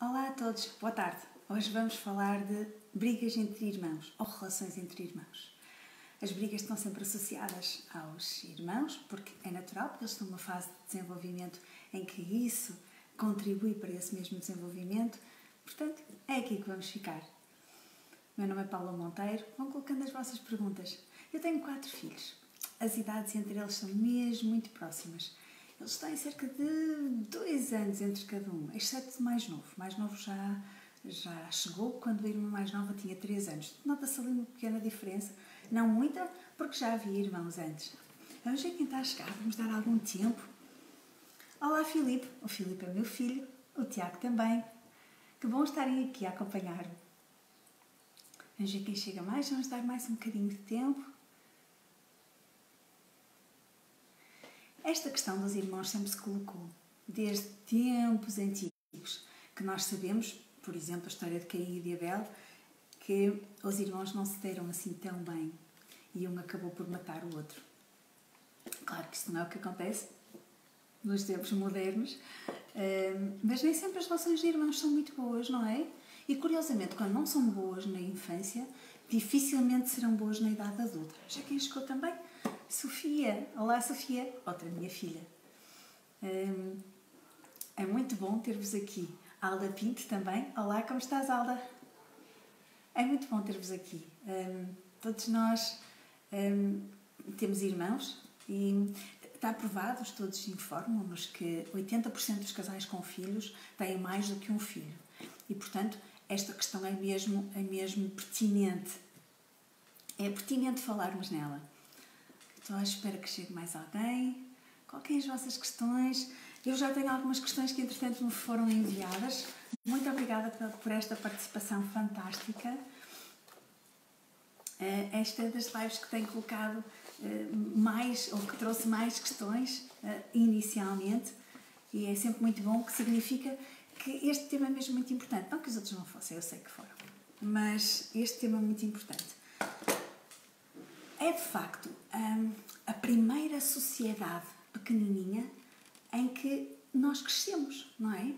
Olá a todos, boa tarde. Hoje vamos falar de brigas entre irmãos ou relações entre irmãos. As brigas estão sempre associadas aos irmãos, porque é natural, porque eles estão numa fase de desenvolvimento em que isso contribui para esse mesmo desenvolvimento. Portanto, é aqui que vamos ficar. Meu nome é Paula Monteiro. Vão colocando as vossas perguntas. Eu tenho 4 filhos. As idades entre eles são mesmo muito próximas. Eles têm cerca de 2 anos entre cada um, exceto o mais novo. O mais novo já chegou quando a irmã mais nova tinha 3 anos. Nota-se ali uma pequena diferença. Não muita, porque já havia irmãos antes. Vamos ver quem está a chegar. Vamos dar algum tempo. Olá, Filipe. O Filipe é meu filho. O Tiago também. Que bom estarem aqui a acompanhar-me. Vamos ver quem chega mais. Vamos dar mais um bocadinho de tempo. Esta questão dos irmãos sempre se colocou, desde tempos antigos, que nós sabemos, por exemplo, a história de Caim e de Abel, que os irmãos não se deram assim tão bem e um acabou por matar o outro. Claro que isso não é o que acontece nos tempos modernos, mas nem sempre as relações de irmãos são muito boas, não é? E curiosamente, quando não são boas na infância, dificilmente serão boas na idade adulta. Já quem chegou também? Sofia. Olá, Sofia. Outra minha filha. É muito bom ter-vos aqui. Alda Pinto também. Olá, como estás, Alda? É muito bom ter-vos aqui. Todos nós temos irmãos e está provado, todos informam-nos que 80% dos casais com filhos têm mais do que um filho. E, portanto, esta questão é mesmo pertinente. É pertinente falarmos nela. Estou à espera que chegue mais alguém. Coloquem as vossas questões. Eu já tenho algumas questões que, entretanto, me foram enviadas. Muito obrigada por esta participação fantástica. Esta é das lives que tenho colocado mais, ou que trouxe mais questões inicialmente. E é sempre muito bom, que significa que este tema é mesmo muito importante. Não que os outros não fossem, eu sei que foram. Mas este tema é muito importante. É, de facto, a primeira sociedade pequenininha em que nós crescemos, não é?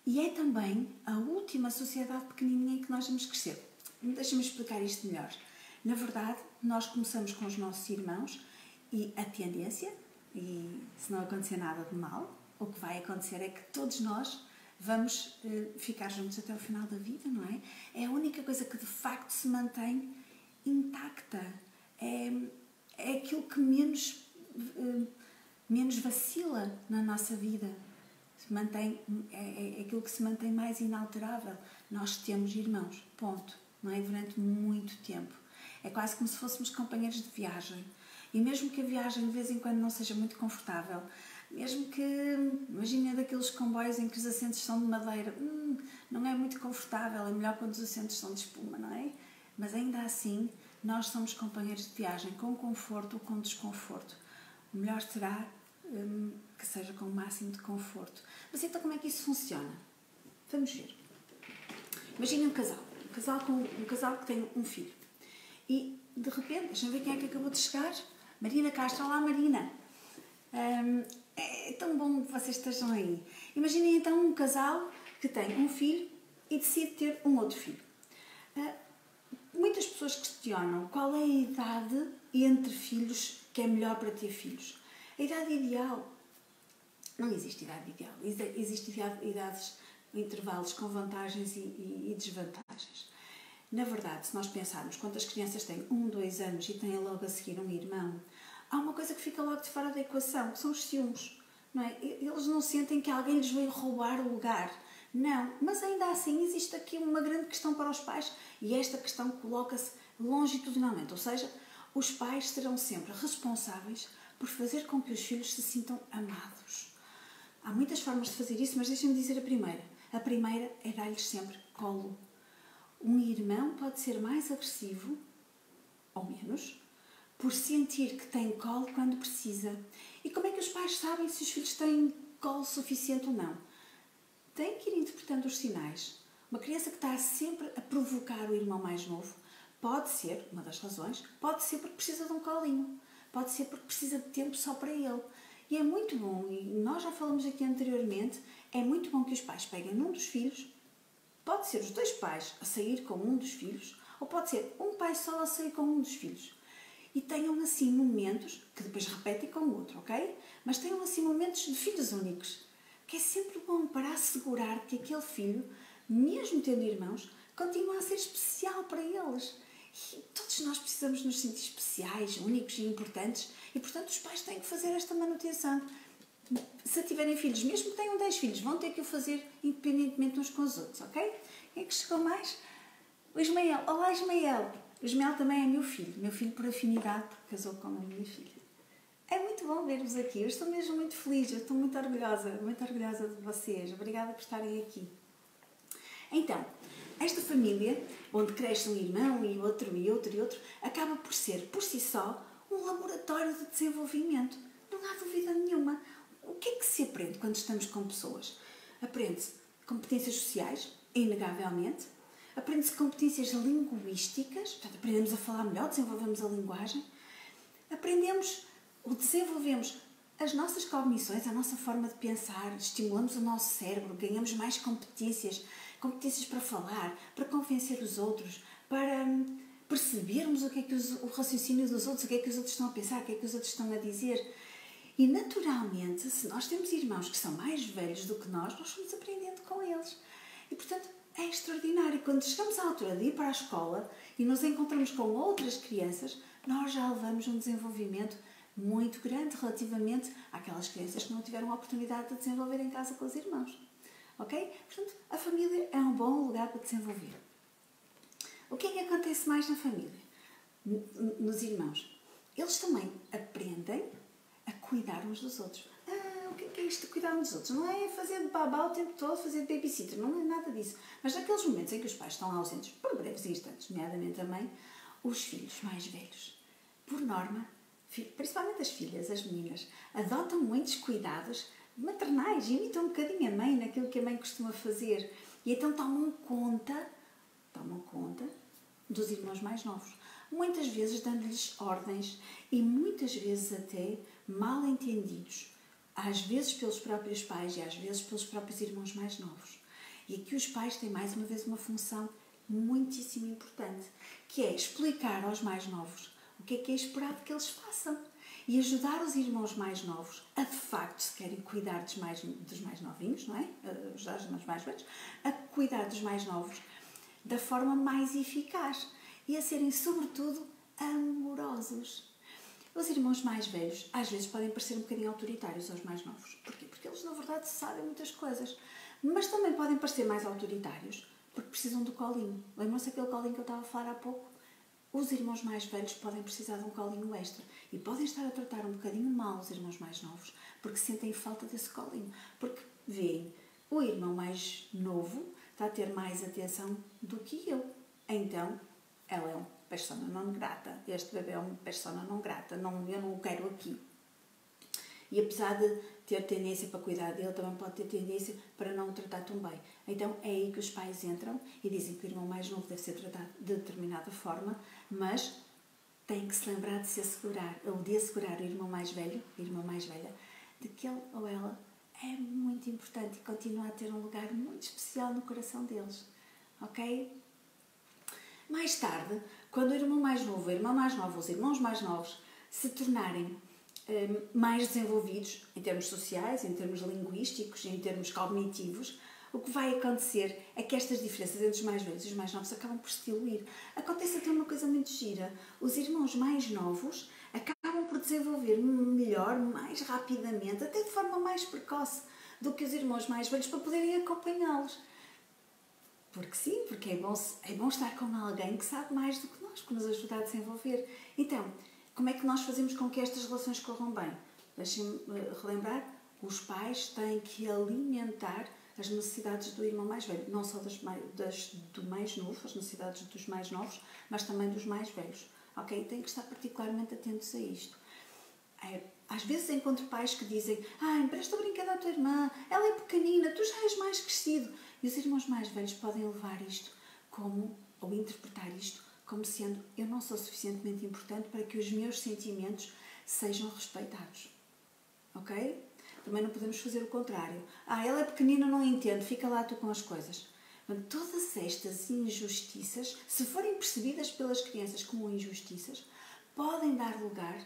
E é também a última sociedade pequenininha em que nós vamos crescer. Deixa-me explicar isto melhor. Na verdade, nós começamos com os nossos irmãos e a tendência, e se não acontecer nada de mal, o que vai acontecer é que todos nós vamos ficar juntos até o final da vida, não é? É a única coisa que, de facto, se mantém intacta. É aquilo que menos vacila na nossa vida. É aquilo que se mantém mais inalterável. Nós temos irmãos, ponto. Não é? Durante muito tempo. É quase como se fôssemos companheiros de viagem. E mesmo que a viagem de vez em quando não seja muito confortável, mesmo que, imagina daqueles comboios em que os assentos são de madeira, não é muito confortável, é melhor quando os assentos são de espuma, não é? Mas ainda assim, nós somos companheiros de viagem, com conforto ou com desconforto. O melhor será que seja com o máximo de conforto. Mas então como é que isso funciona? Vamos ver. Imaginem um casal que tem um filho. E, de repente, deixa-me ver quem é que acabou de chegar. Marina Castro. Olá, Marina. É tão bom que vocês estejam aí. Imaginem então um casal que tem um filho e decide ter um outro filho. Muitas pessoas questionam qual é a idade entre filhos que é melhor para ter filhos. A idade ideal, não existe idade ideal, existem idades, intervalos com vantagens e desvantagens. Na verdade, se nós pensarmos quantas crianças têm 1, 2 anos e têm logo a seguir um irmão, há uma coisa que fica logo de fora da equação, que são os ciúmes. Não é? Eles não sentem que alguém lhes veio roubar o lugar. Não, mas ainda assim existe aqui uma grande questão para os pais e esta questão coloca-se longitudinalmente, ou seja, os pais serão sempre responsáveis por fazer com que os filhos se sintam amados. Há muitas formas de fazer isso, mas deixem-me dizer a primeira. A primeira é dar-lhes sempre colo. Um irmão pode ser mais agressivo, ou menos, por sentir que tem colo quando precisa. E como é que os pais sabem se os filhos têm colo suficiente ou não? Têm que ir interpretando os sinais. Uma criança que está sempre a provocar o irmão mais novo, pode ser, uma das razões, pode ser porque precisa de um colinho, pode ser porque precisa de tempo só para ele. E é muito bom, e nós já falamos aqui anteriormente, é muito bom que os pais peguem num dos filhos, pode ser os dois pais a sair com um dos filhos, ou pode ser um pai só a sair com um dos filhos. E tenham assim momentos, que depois repetem com o outro, ok? Mas tenham assim momentos de filhos únicos, que é sempre bom para assegurar que aquele filho, mesmo tendo irmãos, continua a ser especial para eles. E todos nós precisamos nos sentir especiais, únicos e importantes, e portanto os pais têm que fazer esta manutenção. Se tiverem filhos, mesmo que tenham 10 filhos, vão ter que o fazer independentemente uns com os outros, ok? Quem é que chegou mais? O Ismael. Olá, Ismael. O Ismael também é meu filho por afinidade, porque casou com a minha filha. É muito bom ver-vos aqui. Eu estou mesmo muito feliz, eu estou muito orgulhosa de vocês. Obrigada por estarem aqui. Então, esta família, onde cresce um irmão e outro, acaba por ser, por si só, um laboratório de desenvolvimento. Não há dúvida nenhuma. O que é que se aprende quando estamos com pessoas? Aprende-se competências sociais, inegavelmente. Aprende-se competências linguísticas, portanto, aprendemos a falar melhor, desenvolvemos a linguagem. Desenvolvemos as nossas cognições, a nossa forma de pensar, estimulamos o nosso cérebro, ganhamos mais competências para falar, para convencer os outros, para percebermos o que é que o raciocínio dos outros, o que é que os outros estão a pensar, o que é que os outros estão a dizer. E, naturalmente, se nós temos irmãos que são mais velhos do que nós vamos aprendendo com eles. E, portanto, é extraordinário. Quando chegamos à altura de ir para a escola e nos encontramos com outras crianças, nós já levamos um desenvolvimento muito grande relativamente àquelas crianças que não tiveram a oportunidade de desenvolver em casa com os irmãos. Ok? Portanto, a família é um bom lugar para desenvolver. O que é que acontece mais na família? Nos irmãos? Eles também aprendem a cuidar uns dos outros. O que é isto de cuidar uns dos outros? Não é fazer de babá o tempo todo, fazer de babysitter, não é nada disso. Mas naqueles momentos em que os pais estão ausentes, por breves instantes, nomeadamente a mãe, os filhos mais velhos, por norma, principalmente as filhas, as meninas, adotam muitos cuidados maternais, imitam um bocadinho a mãe naquilo que a mãe costuma fazer. E então tomam conta dos irmãos mais novos. Muitas vezes dando-lhes ordens e muitas vezes até mal entendidos. Às vezes pelos próprios pais e às vezes pelos próprios irmãos mais novos. E aqui os pais têm mais uma vez uma função muitíssimo importante, que é explicar aos mais novos o que é esperado que eles façam e ajudar os irmãos mais novos a, de facto, se querem cuidar dos mais novinhos, não é? Ajudar os irmãos mais velhos, a cuidar dos mais novos da forma mais eficaz e a serem, sobretudo, amorosos. Os irmãos mais velhos, às vezes, podem parecer um bocadinho autoritários aos mais novos. Porquê? Porque eles, na verdade, sabem muitas coisas. Mas também podem parecer mais autoritários porque precisam do colinho. Lembram-se daquele colinho que eu estava a falar há pouco? Os irmãos mais velhos podem precisar de um colinho extra e podem estar a tratar um bocadinho mal os irmãos mais novos porque sentem falta desse colinho. Porque veem, o irmão mais novo está a ter mais atenção do que eu. Então, ela é uma persona não grata. Este bebê é uma persona não grata. Eu não o quero aqui. E apesar de ter tendência para cuidar dele, também pode ter tendência para não o tratar tão bem. Então é aí que os pais entram e dizem que o irmão mais novo deve ser tratado de determinada forma, mas tem que se lembrar de se assegurar, ou de assegurar o irmão mais velho, a irmã mais velha, de que ele ou ela é muito importante e continua a ter um lugar muito especial no coração deles. Ok? Mais tarde, quando o irmão mais novo, a irmã mais nova, os irmãos mais novos se tornarem mais desenvolvidos em termos sociais, em termos linguísticos, em termos cognitivos, o que vai acontecer é que estas diferenças entre os mais velhos e os mais novos acabam por se diluir. Acontece até uma coisa muito gira. Os irmãos mais novos acabam por desenvolver melhor, mais rapidamente, até de forma mais precoce do que os irmãos mais velhos para poderem acompanhá-los. Porque sim, porque é bom estar com alguém que sabe mais do que nós, que nos ajuda a desenvolver. Então, como é que nós fazemos com que estas relações corram bem? Deixem-me relembrar, os pais têm que alimentar as necessidades do irmão mais velho, não só do mais novo, as necessidades dos mais novos, mas também dos mais velhos. Ok? Têm que estar particularmente atentos a isto. Às vezes encontro pais que dizem: empresta o brinquedo à tua irmã, ela é pequenina, tu já és mais crescido. E os irmãos mais velhos podem levar isto ou interpretar isto como sendo: eu não sou suficientemente importante para que os meus sentimentos sejam respeitados. ok? Também não podemos fazer o contrário. Ela é pequenina, não entende, fica lá tu com as coisas. Portanto, todas estas injustiças, se forem percebidas pelas crianças como injustiças, podem dar lugar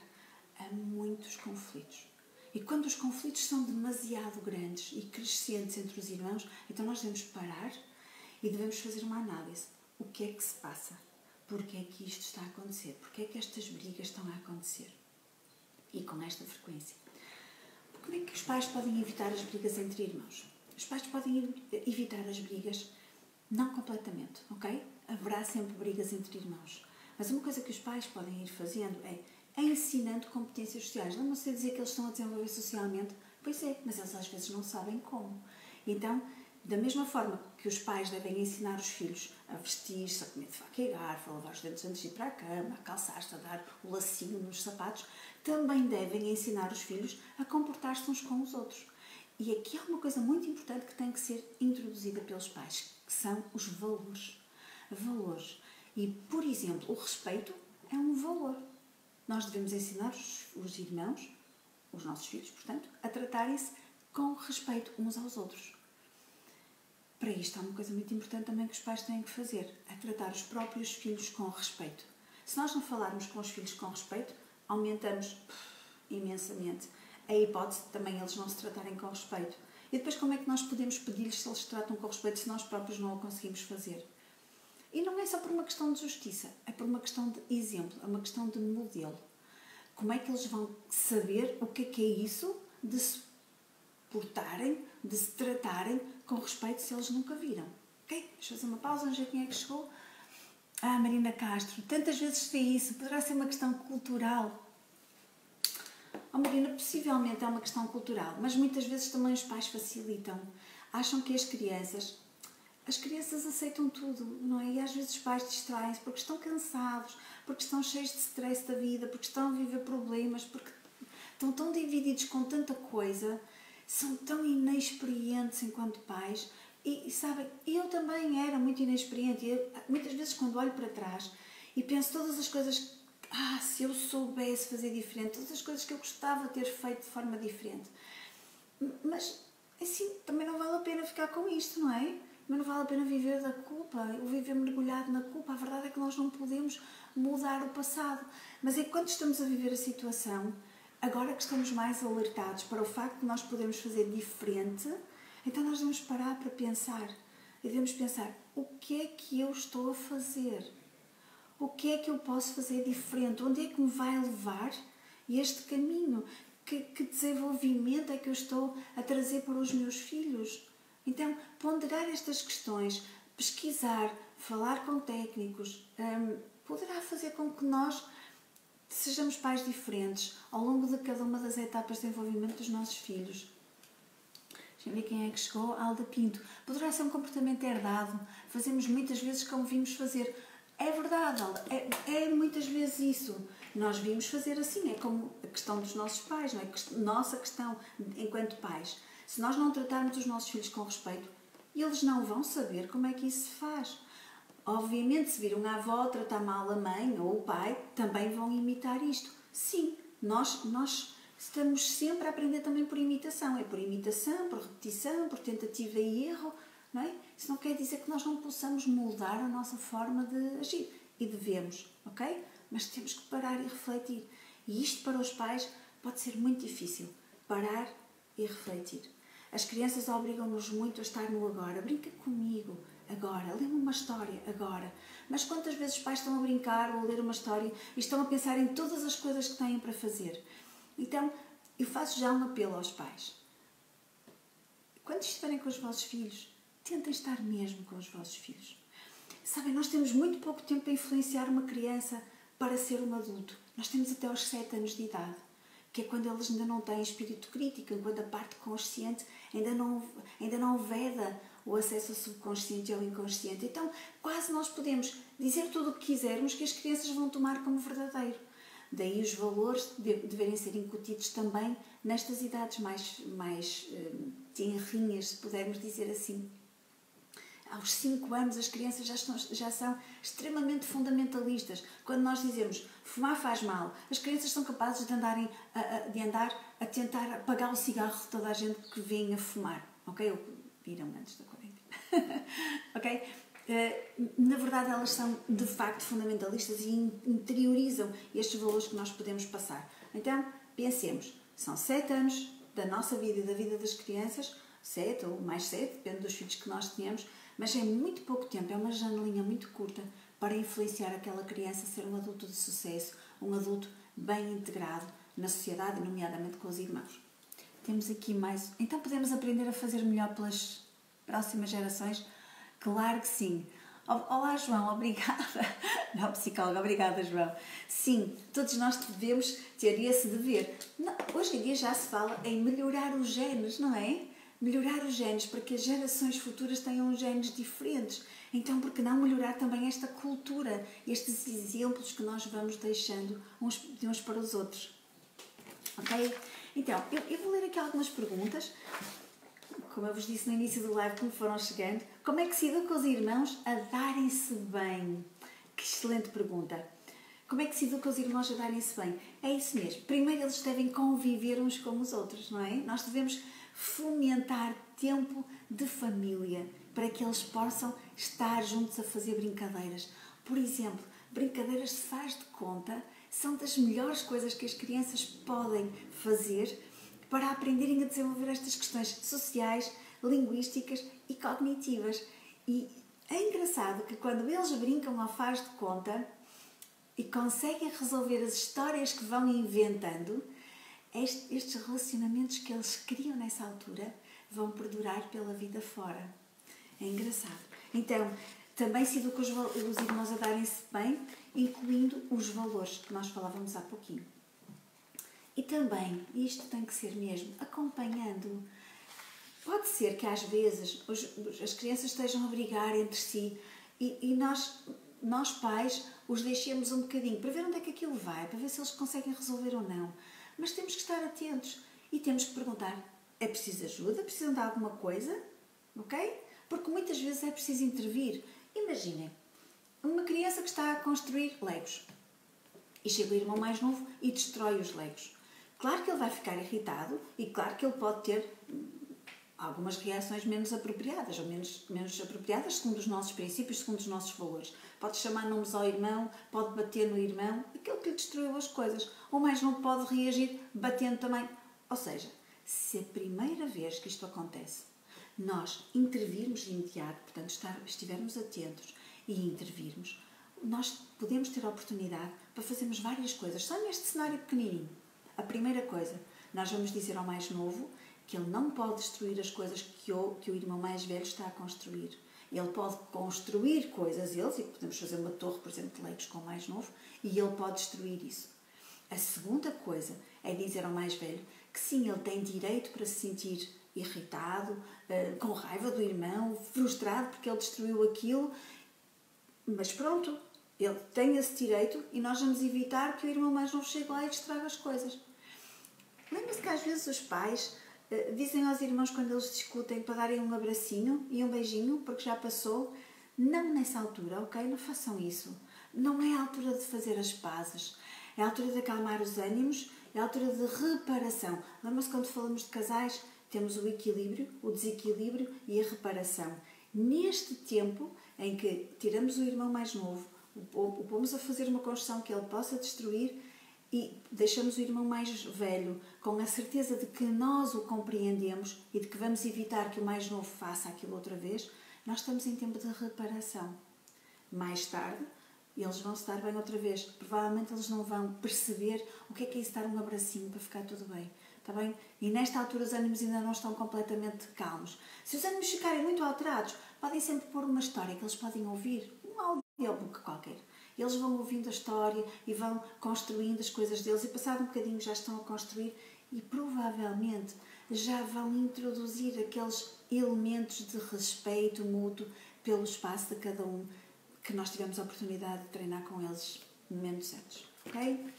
a muitos conflitos. E quando os conflitos são demasiado grandes e crescentes entre os irmãos, então nós devemos parar e devemos fazer uma análise. O que é que se passa? Porquê é que isto está a acontecer? Porquê é que estas brigas estão a acontecer? E com esta frequência. Como é que os pais podem evitar as brigas entre irmãos? Os pais podem evitar as brigas, não completamente, ok? Haverá sempre brigas entre irmãos. Mas uma coisa que os pais podem ir fazendo é ensinando competências sociais. Não sei dizer que eles estão a desenvolver socialmente, pois é, mas eles às vezes não sabem como. Então, da mesma forma que os pais devem ensinar os filhos a vestir-se, a comer de faca e garfo, a lavar os dentes antes de ir para a cama, a calçar-se, a dar o lacinho nos sapatos, também devem ensinar os filhos a comportar-se uns com os outros. E aqui há uma coisa muito importante que tem que ser introduzida pelos pais, que são os valores. Valores. E, por exemplo, o respeito é um valor. Nós devemos ensinar os irmãos, os nossos filhos, portanto, a tratarem-se com respeito uns aos outros. Para isto há uma coisa muito importante também que os pais têm que fazer, é tratar os próprios filhos com respeito. Se nós não falarmos com os filhos com respeito, aumentamos imensamente a hipótese de também eles não se tratarem com respeito. E depois como é que nós podemos pedir-lhes se eles se tratam com respeito se nós próprios não o conseguimos fazer? E não é só por uma questão de justiça, é por uma questão de exemplo, é uma questão de modelo. Como é que eles vão saber o que é isso de se portarem, de se tratarem com respeito se eles nunca viram? Ok? Deixa eu fazer uma pausa, vamos ver quem é que chegou. Marina Castro, tantas vezes se vê isso, poderá ser uma questão cultural. Marina, possivelmente é uma questão cultural, mas muitas vezes também os pais facilitam. Acham que as crianças aceitam tudo, não é? E às vezes os pais distraem-se porque estão cansados, porque estão cheios de stress da vida, porque estão a viver problemas, porque estão tão divididos com tanta coisa, são tão inexperientes enquanto pais. E sabem, eu também era muito inexperiente. Muitas vezes quando olho para trás e penso todas as coisas, se eu soubesse fazer diferente, todas as coisas que eu gostava de ter feito de forma diferente. Mas, assim, também não vale a pena ficar com isto, não é? Mas não vale a pena viver da culpa, ou viver mergulhado na culpa. A verdade é que nós não podemos mudar o passado. Mas enquanto estamos a viver a situação, agora que estamos mais alertados para o facto de nós podermos fazer diferente, então nós devemos parar para pensar. E devemos pensar, o que é que eu estou a fazer? O que é que eu posso fazer diferente? Onde é que me vai levar este caminho? Que desenvolvimento é que eu estou a trazer para os meus filhos? Então, ponderar estas questões, pesquisar, falar com técnicos, poderá fazer com que nós sejamos pais diferentes ao longo de cada uma das etapas de desenvolvimento dos nossos filhos. Deixa eu ver quem é que chegou. Alda Pinto. Poderá ser um comportamento herdado. Fazemos muitas vezes como vimos fazer. É verdade, Alda. É muitas vezes isso. Nós vimos fazer assim. É como a questão dos nossos pais, não é? Nossa questão enquanto pais. Se nós não tratarmos os nossos filhos com respeito, eles não vão saber como é que isso se faz. Obviamente, se viram a avó tratar mal a mãe ou o pai, também vão imitar isto. Sim, nós estamos sempre a aprender também por imitação. É por imitação, por repetição, por tentativa e erro, não é? Isso não quer dizer que nós não possamos mudar a nossa forma de agir. E devemos, ok? Mas temos que parar e refletir. E isto para os pais pode ser muito difícil. Parar e refletir. As crianças obrigam-nos muito a estar no agora. Brinca comigo agora. Lê-me uma história agora. Mas quantas vezes os pais estão a brincar ou a ler uma história e estão a pensar em todas as coisas que têm para fazer? Então, eu faço já um apelo aos pais. Quando estiverem com os vossos filhos, tentem estar mesmo com os vossos filhos. Sabem, nós temos muito pouco tempo para influenciar uma criança para ser um adulto. Nós temos até aos 7 anos de idade, que é quando eles ainda não têm espírito crítico, quando a parte consciente ainda não veda o acesso ao subconsciente e ao inconsciente. Então, quase nós podemos dizer tudo o que quisermos que as crianças vão tomar como verdadeiro. Daí os valores deverem ser incutidos também nestas idades mais tenrinhas, se pudermos dizer assim. Aos 5 anos as crianças já são extremamente fundamentalistas. Quando nós dizemos fumar faz mal, as crianças são capazes de andar a tentar apagar o cigarro de toda a gente que vem a fumar. Ok? Ou viram antes da quarentena. Ok? Na verdade elas são de facto fundamentalistas e interiorizam estes valores que nós podemos passar. Então, pensemos, são 7 anos da nossa vida e da vida das crianças, 7 ou mais 7, depende dos filhos que nós tenhamos, mas é muito pouco tempo, é uma janelinha muito curta para influenciar aquela criança a ser um adulto de sucesso, um adulto bem integrado na sociedade, nomeadamente com os irmãos. Temos aqui mais... Então podemos aprender a fazer melhor pelas próximas gerações? Claro que sim. Olá, João, obrigada. Não, psicóloga, obrigada, João. Sim, todos nós devemos ter esse dever. Hoje em dia já se fala em melhorar os genes, não é? Melhorar os genes para que as gerações futuras tenham genes diferentes. Então, por que não melhorar também esta cultura, estes exemplos que nós vamos deixando de uns para os outros? Ok? Então, eu vou ler aqui algumas perguntas. Como eu vos disse no início do live, como foram chegando. Como é que se educa os irmãos a darem-se bem? Que excelente pergunta. Como é que se educa os irmãos a darem-se bem? É isso mesmo. Primeiro eles devem conviver uns com os outros, não é? Nós devemos fomentar tempo de família para que eles possam estar juntos a fazer brincadeiras. Por exemplo, brincadeiras de faz de conta são das melhores coisas que as crianças podem fazer para aprenderem a desenvolver estas questões sociais, linguísticas e cognitivas. E é engraçado que quando eles brincam ao faz de conta e conseguem resolver as histórias que vão inventando, estes relacionamentos que eles criam nessa altura vão perdurar pela vida fora. É engraçado. Então, também se educa os irmãos a darem-se bem, incluindo os valores que nós falávamos há pouquinho. E também, isto tem que ser mesmo, acompanhando. Pode ser que às vezes as crianças estejam a brigar entre si e nós pais os deixemos um bocadinho para ver onde é que aquilo vai, para ver se eles conseguem resolver ou não. Mas temos que estar atentos e temos que perguntar, é preciso ajuda? Precisam de alguma coisa? Ok? Porque muitas vezes é preciso intervir. Imaginem, uma criança que está a construir legos e chega o irmão mais novo e destrói os legos. Claro que ele vai ficar irritado e claro que ele pode ter algumas reações menos apropriadas ou menos apropriadas segundo os nossos princípios, segundo os nossos valores. Pode chamar nomes ao irmão, pode bater no irmão, aquele que lhe destruiu as coisas. Ou mais não pode reagir batendo também. Ou seja, se a primeira vez que isto acontece, nós intervirmos de imediato, portanto estivermos atentos e intervirmos, nós podemos ter a oportunidade para fazermos várias coisas, só neste cenário pequenininho. A primeira coisa, nós vamos dizer ao mais novo que ele não pode destruir as coisas que o irmão mais velho está a construir. Ele pode construir coisas, e podemos fazer uma torre, por exemplo, de legos com o mais novo, e ele pode destruir isso. A segunda coisa é dizer ao mais velho que sim, ele tem direito para se sentir irritado, com raiva do irmão, frustrado porque ele destruiu aquilo, mas pronto, ele tem esse direito e nós vamos evitar que o irmão mais novo chegue lá e destraga as coisas. Lembra-se que às vezes os pais dizem aos irmãos quando eles discutem para darem um abracinho e um beijinho porque já passou? Não nessa altura, ok? Não façam isso. Não é a altura de fazer as pazes. É a altura de acalmar os ânimos, é a altura de reparação. Lembra-se quando falamos de casais, temos o equilíbrio, o desequilíbrio e a reparação. Neste tempo em que tiramos o irmão mais novo, o pomos a fazer uma construção que ele possa destruir e deixamos o irmão mais velho com a certeza de que nós o compreendemos e de que vamos evitar que o mais novo faça aquilo outra vez, nós estamos em tempo de reparação. Mais tarde, eles vão se dar bem outra vez. Provavelmente eles não vão perceber o que é isso dar um abracinho para ficar tudo bem. Está bem? E nesta altura os ânimos ainda não estão completamente calmos. Se os ânimos ficarem muito alterados, podem sempre pôr uma história que eles podem ouvir, um audiobook qualquer. Eles vão ouvindo a história e vão construindo as coisas deles e passado um bocadinho já estão a construir e provavelmente já vão introduzir aqueles elementos de respeito mútuo pelo espaço de cada um que nós tivemos a oportunidade de treinar com eles momentos antes. Ok?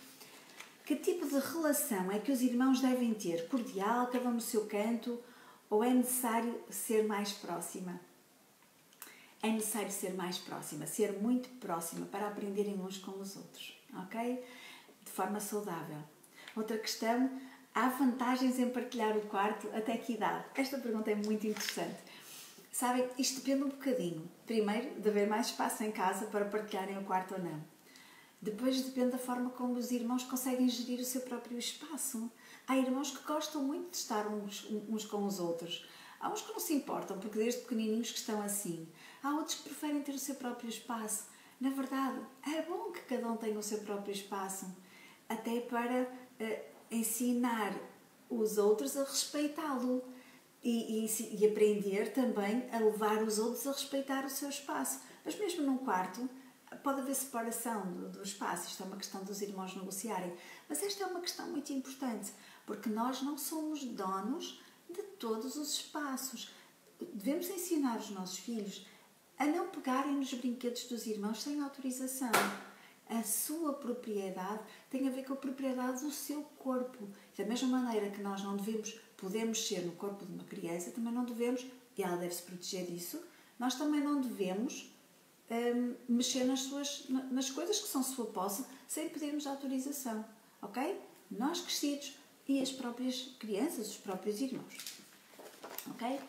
Que tipo de relação é que os irmãos devem ter? Cordial, cada um no seu canto? Ou é necessário ser mais próxima? é necessário ser mais próxima, ser muito próxima para aprenderem uns com os outros, ok? De forma saudável. Outra questão, há vantagens em partilhar o quarto até que idade? Esta pergunta é muito interessante. Sabem, isto depende um bocadinho. Primeiro, de haver mais espaço em casa para partilharem o quarto ou não. Depois depende da forma como os irmãos conseguem gerir o seu próprio espaço. Há irmãos que gostam muito de estar uns com os outros. Há uns que não se importam, porque desde pequenininhos que estão assim. Há outros que preferem ter o seu próprio espaço. Na verdade, é bom que cada um tenha o seu próprio espaço. Até para ensinar os outros a respeitá-lo. E aprender também a levar os outros a respeitar o seu espaço. Mas mesmo num quarto, pode haver separação do espaço. Isto é uma questão dos irmãos negociarem. Mas esta é uma questão muito importante, porque nós não somos donos de todos os espaços. Devemos ensinar os nossos filhos a não pegarem nos brinquedos dos irmãos sem autorização. A sua propriedade tem a ver com a propriedade do seu corpo. Da mesma maneira que nós não podemos mexer no corpo de uma criança, também não devemos, e ela deve se proteger disso, nós também não devemos mexer nas coisas que são sua posse sem pedirmos autorização, ok? Nós crescidos e as próprias crianças, os próprios irmãos, ok?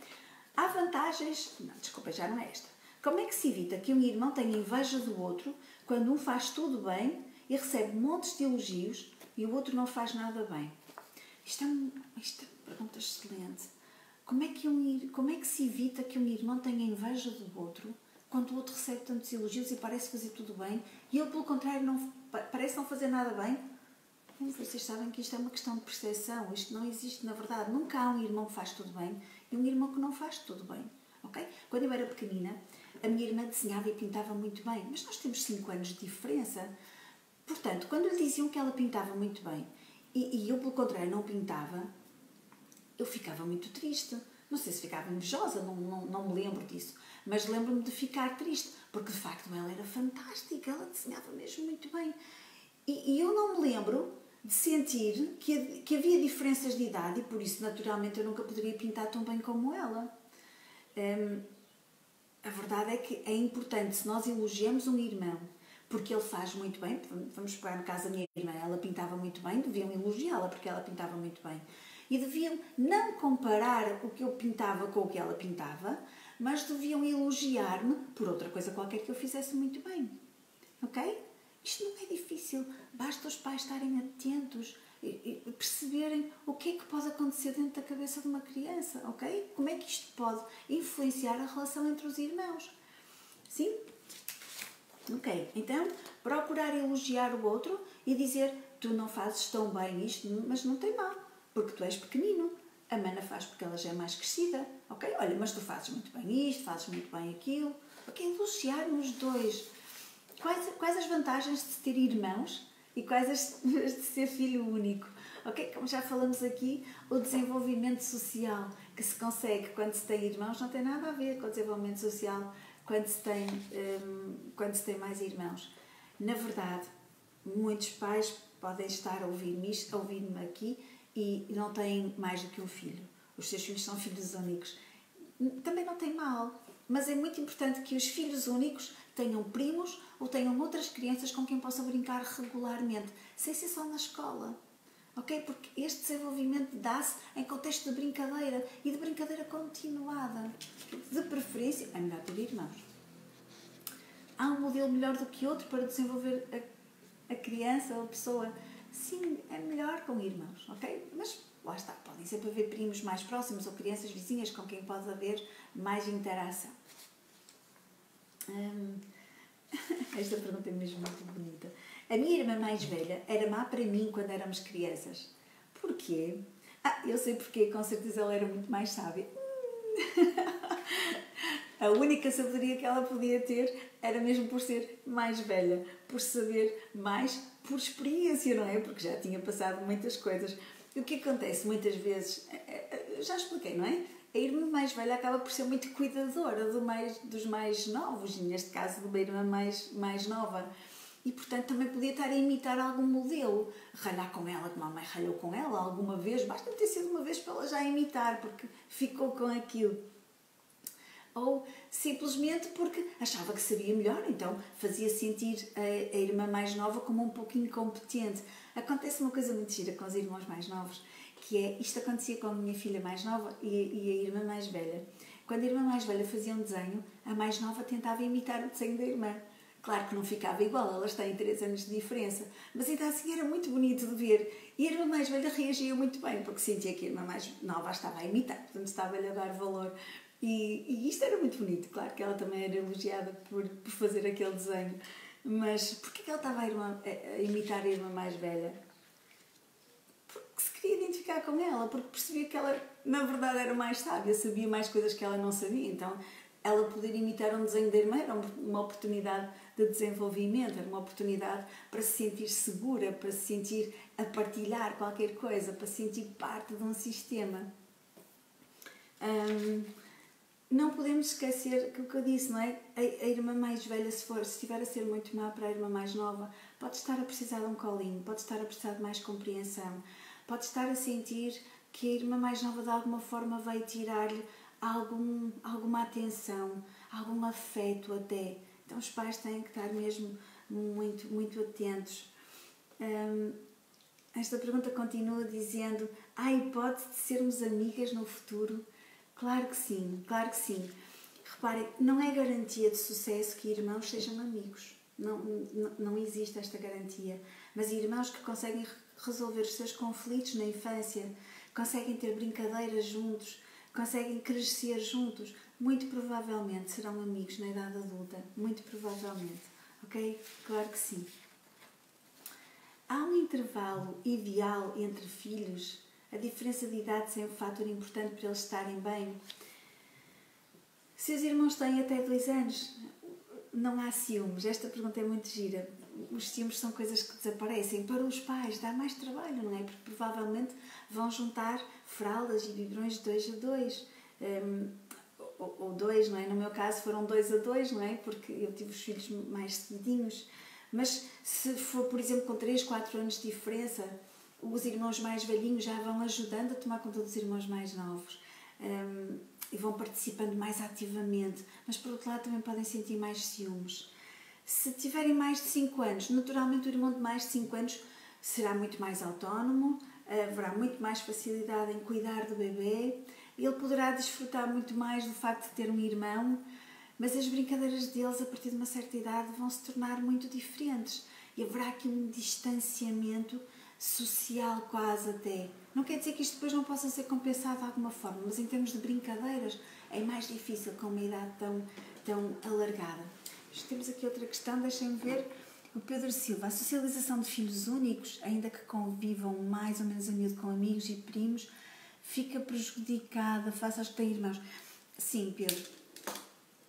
Há vantagens, desculpa, já não é esta. Como é que se evita que um irmão tenha inveja do outro quando um faz tudo bem e recebe montes de elogios e o outro não faz nada bem? Isto é uma pergunta excelente. Como é que se evita que um irmão tenha inveja do outro quando o outro recebe tantos elogios e parece fazer tudo bem e ele, pelo contrário, parece não fazer nada bem? Vocês sabem que isto é uma questão de percepção. Isto não existe na verdade. Nunca há um irmão que faz tudo bem e um irmão que não faz tudo bem. Okay? Quando eu era pequenina, a minha irmã desenhava e pintava muito bem, mas nós temos 5 anos de diferença. Portanto, quando lhe diziam que ela pintava muito bem e eu, pelo contrário, não pintava, eu ficava muito triste. Não sei se ficava invejosa, não me lembro disso, mas lembro-me de ficar triste, porque de facto ela era fantástica, ela desenhava mesmo muito bem. E eu não me lembro de sentir que havia diferenças de idade e por isso, naturalmente, eu nunca poderia pintar tão bem como ela. A verdade é que é importante, se nós elogiamos um irmão porque ele faz muito bem, vamos pegar no caso da minha irmã, ela pintava muito bem, deviam elogiá-la porque ela pintava muito bem. E deviam não comparar o que eu pintava com o que ela pintava, mas deviam elogiar-me por outra coisa qualquer que eu fizesse muito bem. Ok? Isto não é difícil, basta os pais estarem atentos e perceberem o que é que pode acontecer dentro da cabeça de uma criança, ok? Como é que isto pode influenciar a relação entre os irmãos? Sim? Ok, então, procurar elogiar o outro e dizer, tu não fazes tão bem isto, mas não tem mal, porque tu és pequenino. A Mana faz porque ela já é mais crescida, ok? Olha, mas tu fazes muito bem isto, fazes muito bem aquilo. Ok, elogiar nos dois. Quais as vantagens de ter irmãos e quais as de ser filho único? Ok, como já falamos aqui, o desenvolvimento social que se consegue quando se tem irmãos não tem nada a ver com o desenvolvimento social quando se tem mais irmãos. Na verdade, muitos pais podem estar a ouvir-me aqui e não têm mais do que um filho. Os seus filhos são filhos únicos. Também não tem mal, mas é muito importante que os filhos únicos tenham primos ou tenham outras crianças com quem possam brincar regularmente, sem ser só na escola. Ok? Porque este desenvolvimento dá-se em contexto de brincadeira e de brincadeira continuada. De preferência, é melhor ter irmãos. Há um modelo melhor do que outro para desenvolver a criança ou a pessoa? Sim, é melhor com irmãos, ok? Mas lá está, podem sempre haver primos mais próximos ou crianças vizinhas com quem pode haver mais interação. Esta pergunta é mesmo muito bonita. A minha irmã mais velha era má para mim quando éramos crianças. Porquê? Eu sei porquê, com certeza ela era muito mais sábia. A única sabedoria que ela podia ter era mesmo por ser mais velha, por saber mais por experiência, não é? Porque já tinha passado muitas coisas. E o que acontece muitas vezes, já expliquei, não é? A irmã mais velha acaba por ser muito cuidadora dos mais novos, neste caso de uma irmã mais nova. E, portanto, também podia estar a imitar algum modelo. Ralhar com ela, como a mãe ralhou com ela alguma vez. Basta ter sido uma vez para ela já imitar, porque ficou com aquilo. ou simplesmente porque achava que sabia melhor, então fazia sentir a irmã mais nova como um pouco incompetente. Acontece uma coisa muito gira com os irmãos mais novos, que é, isto acontecia com a minha filha mais nova e a irmã mais velha. Quando a irmã mais velha fazia um desenho, a mais nova tentava imitar o desenho da irmã. Claro que não ficava igual, elas têm 3 anos de diferença, mas ainda assim era muito bonito de ver. E a irmã mais velha reagia muito bem, porque sentia que a irmã mais nova estava a imitar, portanto estava-lhe a dar valor. E isto era muito bonito, claro que ela também era elogiada por fazer aquele desenho. Mas porquê que ela estava a imitar a irmã mais velha? Porque se queria identificar com ela, porque percebia que ela, na verdade, era mais sábia, sabia mais coisas que ela não sabia. Então, ela poder imitar um desenho da irmã era uma oportunidade de desenvolvimento, era uma oportunidade para se sentir segura, para se sentir a partilhar qualquer coisa, para se sentir parte de um sistema. Não podemos esquecer que o que eu disse, não é? A irmã mais velha, se estiver a ser muito má para a irmã mais nova, pode estar a precisar de um colinho, pode estar a precisar de mais compreensão, pode estar a sentir que a irmã mais nova de alguma forma vai tirar-lhe alguma atenção, algum afeto até. Então os pais têm que estar mesmo muito, muito atentos. Esta pergunta continua dizendo: há hipótese de sermos amigas no futuro? Claro que sim, claro que sim. Reparem, não é garantia de sucesso que irmãos sejam amigos. Não existe esta garantia. Mas irmãos que conseguem resolver os seus conflitos na infância, conseguem ter brincadeiras juntos, conseguem crescer juntos, muito provavelmente serão amigos na idade adulta. Muito provavelmente. Ok? Claro que sim. Há um intervalo ideal entre filhos? A diferença de idade é um fator importante para eles estarem bem? Se os irmãos têm até 2 anos, não há ciúmes. Esta pergunta é muito gira. Os ciúmes são coisas que desaparecem. Para os pais dá mais trabalho, não é? Porque provavelmente vão juntar fraldas e biberões de 2 a 2. Ou 2, não é? No meu caso foram 2 a 2, não é? Porque eu tive os filhos mais seguidinhos. Mas se for, por exemplo, com 3, 4 anos de diferença, os irmãos mais velhinhos já vão ajudando a tomar conta dos irmãos mais novos e vão participando mais ativamente, mas por outro lado também podem sentir mais ciúmes. Se tiverem mais de 5 anos, naturalmente o irmão de mais de 5 anos será muito mais autónomo, haverá muito mais facilidade em cuidar do bebê, ele poderá desfrutar muito mais do facto de ter um irmão, mas as brincadeiras deles a partir de uma certa idade vão se tornar muito diferentes e haverá aqui um distanciamento social quase até. Não quer dizer que isto depois não possa ser compensado de alguma forma, mas em termos de brincadeiras é mais difícil com uma idade tão alargada. Temos aqui outra questão, deixem-me ver. O Pedro Silva: a socialização de filhos únicos, ainda que convivam mais ou menos a miúdo com amigos e primos, fica prejudicada face aos que têm irmãos? Sim, Pedro.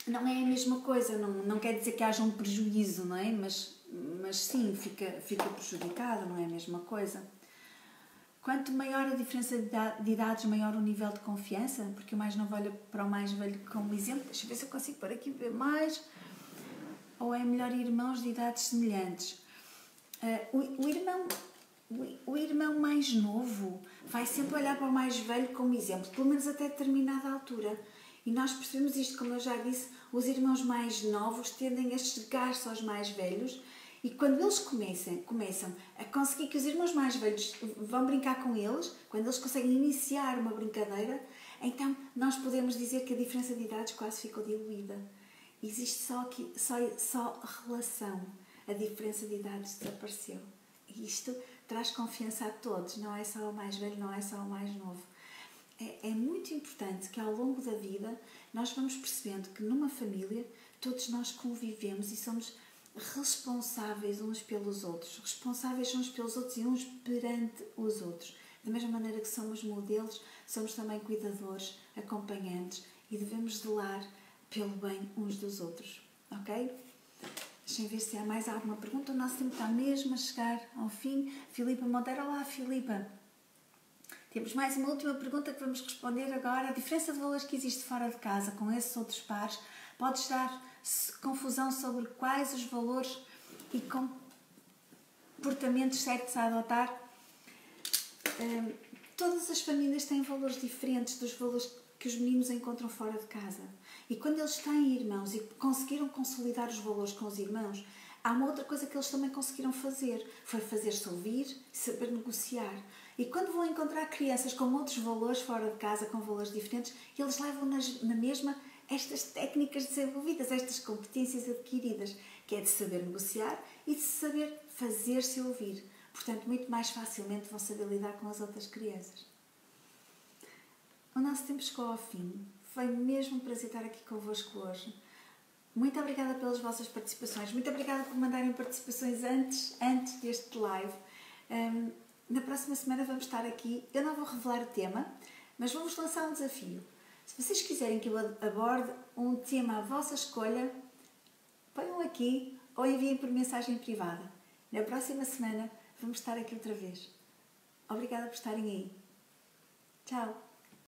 Não é a mesma coisa, não quer dizer que haja um prejuízo, não é? Mas sim, fica prejudicada, não é a mesma coisa. Quanto maior a diferença de idades, maior o nível de confiança, porque o mais novo olha para o mais velho como exemplo. Deixa eu ver se eu consigo pôr aqui ver mais. Ou é melhor irmãos de idades semelhantes? O irmão mais novo vai sempre olhar para o mais velho como exemplo, pelo menos até determinada altura. E nós percebemos isto, como eu já disse, os irmãos mais novos tendem a chegar-se aos mais velhos e quando eles começam a conseguir que os irmãos mais velhos vão brincar com eles, quando eles conseguem iniciar uma brincadeira, então nós podemos dizer que a diferença de idades quase ficou diluída. Existe só relação. A diferença de idades desapareceu. E isto traz confiança a todos, não é só o mais velho, não é só o mais novo. É muito importante que ao longo da vida nós vamos percebendo que numa família todos nós convivemos e somos responsáveis uns pelos outros. Responsáveis uns pelos outros e uns perante os outros. Da mesma maneira que somos modelos, somos também cuidadores, acompanhantes e devemos zelar pelo bem uns dos outros. Ok? Deixem ver se há mais alguma pergunta. O nosso tempo está mesmo a chegar ao fim. Filipa Monteiro. Olá, Filipa. Temos mais uma última pergunta que vamos responder agora. A diferença de valores que existe fora de casa com esses outros pares pode gerar confusão sobre quais os valores e comportamentos certos a adotar? Todas as famílias têm valores diferentes dos valores que os meninos encontram fora de casa. E quando eles têm irmãos e conseguiram consolidar os valores com os irmãos, há uma outra coisa que eles também conseguiram fazer. Foi fazer-se ouvir, saber negociar. E quando vão encontrar crianças com outros valores fora de casa, com valores diferentes, eles levam na mesma estas técnicas desenvolvidas, estas competências adquiridas, que é de saber negociar e de saber fazer-se ouvir. Portanto, muito mais facilmente vão saber lidar com as outras crianças. O nosso tempo chegou ao fim. Foi mesmo um prazer estar aqui convosco hoje. Muito obrigada pelas vossas participações. Muito obrigada por mandarem participações antes deste live. Na próxima semana vamos estar aqui. Eu não vou revelar o tema, mas vou-vos lançar um desafio. Se vocês quiserem que eu aborde um tema à vossa escolha, ponham aqui ou enviem por mensagem privada. Na próxima semana vamos estar aqui outra vez. Obrigada por estarem aí. Tchau!